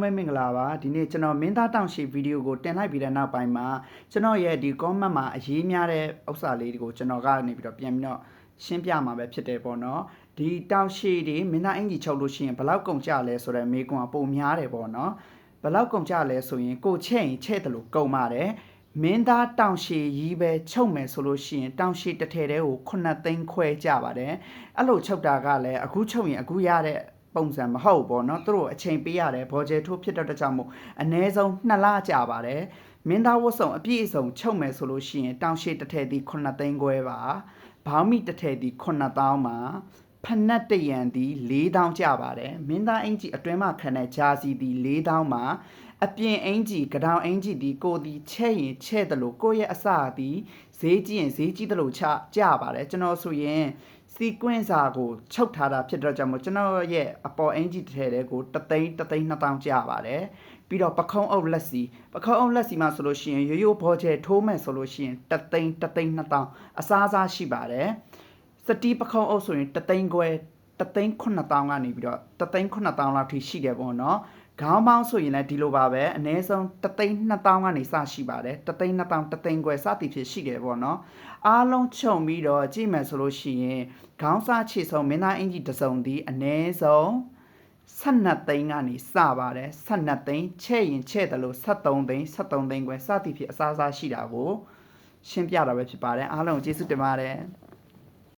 မင်္ဂလာပါဒီနေ့ကျွန်တော်မင်းသားတောင်ရှိဗီဒီယိုကိုတင်လိုက်ပြီးတဲ့နောက်ပိုင်းမှာကျွန်တော်ရဲ့ဒီ comment မှာအရေးများတဲ့ဥစ္စာလေးတွေကိုကျွန်တော်ကနေပြီးတော့ပြန်ပြီးတော့ရှင်းပြမှာပဲဖြစ်တယ်ပေါ့နော်ဒီတောင်ရှိတွေမင်းသားအင်ကြီးချုပ်လို့ရှိရင်ဘယ်လောက်ကုန်ကြလဲဆိုတော့မေးခွန်းကပုံများတယ်ပေါ့နော်ဘယ်လောက်ကုန်ကြလဲဆိုရင်ကိုချဲ့ရင်ချဲ့တယ်လို့ကုန်ပါတယ်မင်းသားတောင်ရှိကြီးပဲချုပ်မယ်ဆိုလို့ရှိရင်တောင်ရှိတစ်ထည်တည်းကို9သိန်းခွဲကြပါတယ်အဲ့လိုချုပ်တာကလည်းအခုချုပ်ရင်အခုရတဲ့ပုံစံမဟုတ်ပေါ့နော်သူတို့အချိန်ပေးရတယ်ဘော်ဂျယ်ထိုးဖြစ်တဲ့ကြောင့်မို့အ ਨੇ ဆုံး2လကြာပါတယ်မင်းသားဝတ်စုံအပြည့်အစုံချုပ်မယ်ဆိုလို့ရှိရင်တောင်ရှိတစ်ထည်ဒီ9သိန်းခွဲပါဘောင်းမီတစ်ထည်ဒီ9000ပါဖနက်တရံဒီ4000ကျပါတယ်မင်းသားအင်ကြီးအတွင်းမှာခံတဲ့ဂျာစီဒီ4000ပါအပြင်အင်ကြီးကတောင်အင်ကြီးဒီကိုဒီချဲ့ရင်ချဲ့တယ်လို့ကိုရဲ့အစဒီဈေးကြီးရင်ဈေးကြီးတယ်လို့ကြပါတယ်ကျွန်တော်ဆိုရင်စီကွင့်စာကိုချုပ်ထားတာဖြစ်တော့ကြောင့်မို့ကျွန်တော်ရဲ့အပေါ်အင်ဂျီထဲတဲ့ကို3သိန်း2000ကျပါတယ်ပြီးတော့ပခုံးအုပ်လက်စီမှာဆိုလို့ရှိရင်ရိုးရိုးဘောကျဲထိုးမယ်ဆိုလို့ရှိရင်3သိန်း2000အစားစားရှိပါတယ်စတီးပခုံးအုပ်ဆိုရင်3သိန်းခွဲ3သိန်း9000ကနေပြီးတော့3သိန်း9000လောက်ထိရှိတယ်ပေါ့နော်ခေါင်းပေါင်းဆိုရင်လည်းဒီလိုပါပဲအနည်းဆုံး3သိန်း2000ကနေစရှိပါတယ်3သိန်း2000 3သိန်းခွဲစသည်ဖြစ်ရှိတယ်ပေါ့နော်အားလုံးခြုံပြီးတော့ကြည့်မယ်ဆိုလို့ရှိရင်ခေါင်းစားခြေဆုံးမင်းသားအင်ကြီးတစ်စုံဒီအနည်းဆုံး12သိန်းကနေစပါတယ်12သိန်းချဲ့ရင်ချဲ့တယ်လို့73သိန်းခွဲစသည်ဖြစ်အစားအစာရှိတာကိုရှင်းပြတာပဲဖြစ်ပါတယ်အားလုံးကျေးဇူးတင်ပါတယ်